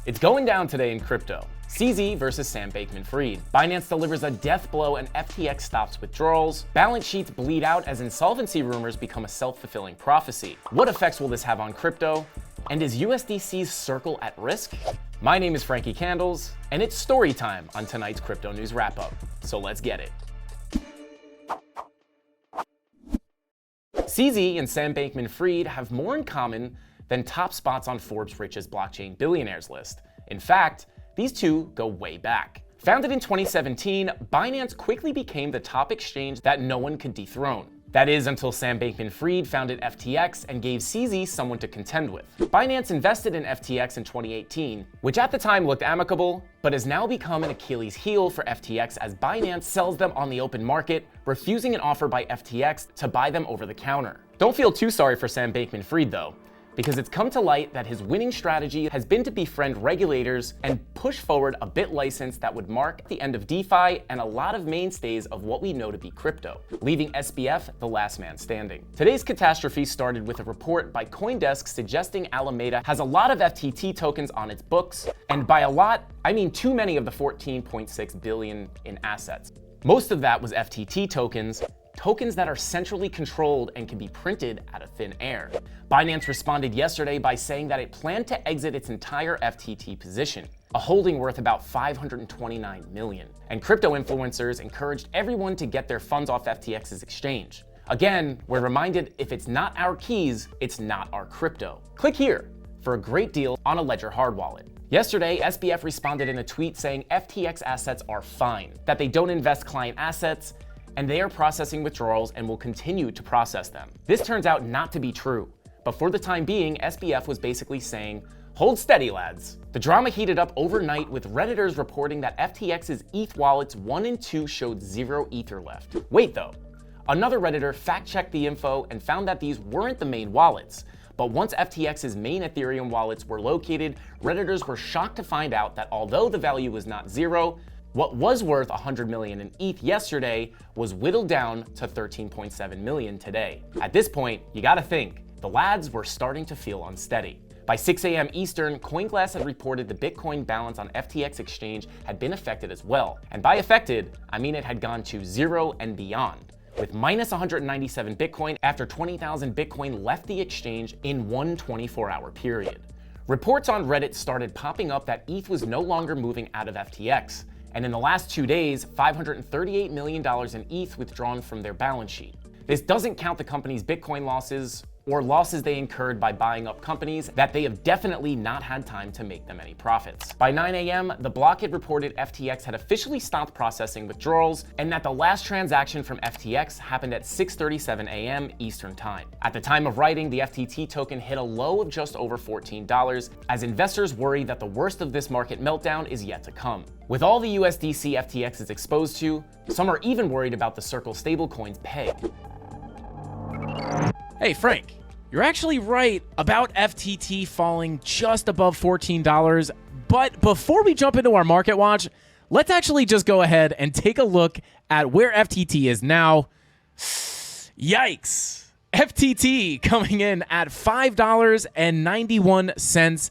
It's going down today in crypto. CZ versus Sam Bankman-Fried. Binance delivers a death blow and FTX stops withdrawals. Balance sheets bleed out as insolvency rumors become a self-fulfilling prophecy. What effects will this have on crypto? And is USDC's circle at risk? My name is Frankie Candles, and it's story time on tonight's Crypto News Wrap-Up. So let's get it. CZ and Sam Bankman-Fried have more in common than top spots on Forbes' richest blockchain billionaires list. In fact, these two go way back. Founded in 2017, Binance quickly became the top exchange that no one could dethrone. That is until Sam Bankman-Fried founded FTX and gave CZ someone to contend with. Binance invested in FTX in 2018, which at the time looked amicable, but has now become an Achilles heel for FTX as Binance sells them on the open market, refusing an offer by FTX to buy them over the counter. Don't feel too sorry for Sam Bankman-Fried though, because it's come to light that his winning strategy has been to befriend regulators and push forward a bit license that would mark the end of DeFi and a lot of mainstays of what we know to be crypto, leaving SBF the last man standing. Today's catastrophe started with a report by CoinDesk suggesting Alameda has a lot of FTT tokens on its books, and by a lot, I mean too many of the 14.6 billion in assets. Most of that was FTT tokens that are centrally controlled and can be printed out of thin air. Binance responded yesterday by saying that it planned to exit its entire FTT position, a holding worth about $529 million. And crypto influencers encouraged everyone to get their funds off FTX's exchange. Again, we're reminded if it's not our keys, it's not our crypto. Click here for a great deal on a Ledger hard wallet. Yesterday, SBF responded in a tweet saying FTX assets are fine, that they don't invest client assets, and they are processing withdrawals and will continue to process them. This turns out not to be true, but for the time being, SBF was basically saying, hold steady, lads. The drama heated up overnight with Redditors reporting that FTX's ETH wallets 1 and 2 showed 0 Ether left. Wait though, another Redditor fact-checked the info and found that these weren't the main wallets. But once FTX's main Ethereum wallets were located, Redditors were shocked to find out that although the value was not 0, what was worth 100 million in ETH yesterday was whittled down to 13.7 million today. At this point, you gotta think, the lads were starting to feel unsteady. By 6 a.m. Eastern, CoinGlass had reported the Bitcoin balance on FTX exchange had been affected as well. And by affected, I mean it had gone to 0 and beyond, with minus 197 Bitcoin after 20,000 Bitcoin left the exchange in one 24-hour period. Reports on Reddit started popping up that ETH was no longer moving out of FTX. And in the last 2 days, $538 million in ETH withdrawn from their balance sheet. This doesn't count the company's Bitcoin losses or losses they incurred by buying up companies that they have definitely not had time to make them any profits. By 9 a.m., the block had reported FTX had officially stopped processing withdrawals and that the last transaction from FTX happened at 6:37 a.m. Eastern Time. At the time of writing, the FTT token hit a low of just over $14 as investors worry that the worst of this market meltdown is yet to come. With all the USDC FTX is exposed to, some are even worried about the Circle stablecoin's peg. Hey Frank, you're actually right about FTT falling just above $14, but before we jump into our market watch, let's actually just go ahead and take a look at where FTT is now. Yikes! FTT coming in at $5.91,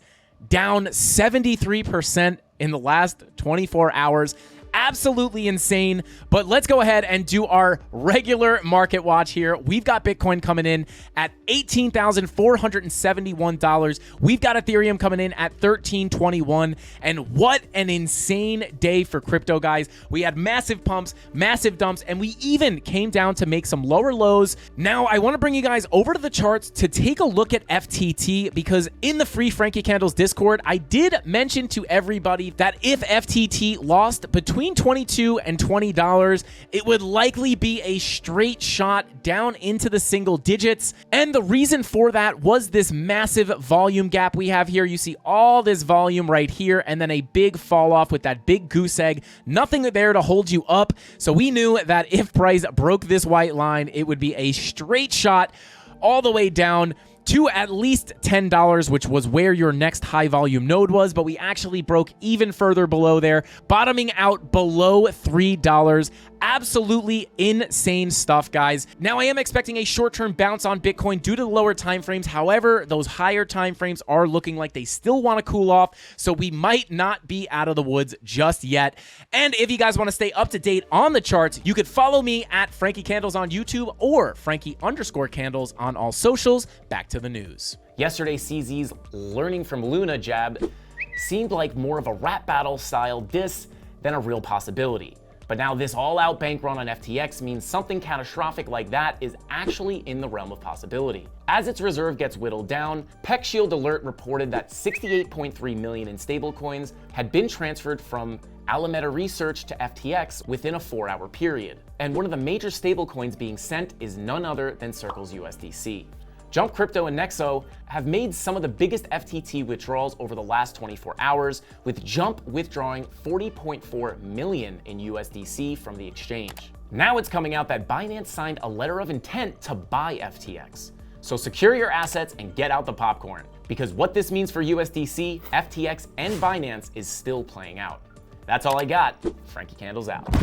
down 73% in the last 24 hours. Absolutely insane, but let's go ahead and do our regular market watch here. We've got Bitcoin coming in at $18,471. We've got Ethereum coming in at $13.21, and what an insane day for crypto, guys. We had massive pumps, massive dumps, and we even came down to make some lower lows. Now, I want to bring you guys over to the charts to take a look at FTT, because in the free Frankie Candles Discord, I did mention to everybody that if FTT lost between $22 and $20, it would likely be a straight shot down into the single digits. And the reason for that was this massive volume gap we have here. You see all this volume right here, and then a big fall off with that big goose egg. Nothing there to hold you up. So we knew that if price broke this white line, it would be a straight shot all the way down to at least $10, which was where your next high volume node was, but we actually broke even further below there, bottoming out below $3 Absolutely insane stuff, guys. Now, I am expecting a short-term bounce on Bitcoin due to the lower time frames. However, those higher time frames are looking like they still want to cool off, so we might not be out of the woods just yet. And if you guys want to stay up to date on the charts, you could follow me at Frankie Candles on YouTube or Frankie_Candles on all socials. Back to the news. Yesterday, CZ's learning from Luna jab seemed like more of a rap battle style diss than a real possibility. But now this all-out bank run on FTX means something catastrophic like that is actually in the realm of possibility. As its reserve gets whittled down, PeckShield Alert reported that 68.3 million in stablecoins had been transferred from Alameda Research to FTX within a 4-hour period. And one of the major stablecoins being sent is none other than Circle's USDC. Jump Crypto and Nexo have made some of the biggest FTT withdrawals over the last 24 hours, with Jump withdrawing 40.4 million in USDC from the exchange. Now it's coming out that Binance signed a letter of intent to buy FTX. So secure your assets and get out the popcorn, because what this means for USDC, FTX, and Binance is still playing out. That's all I got. Frankie Candles out.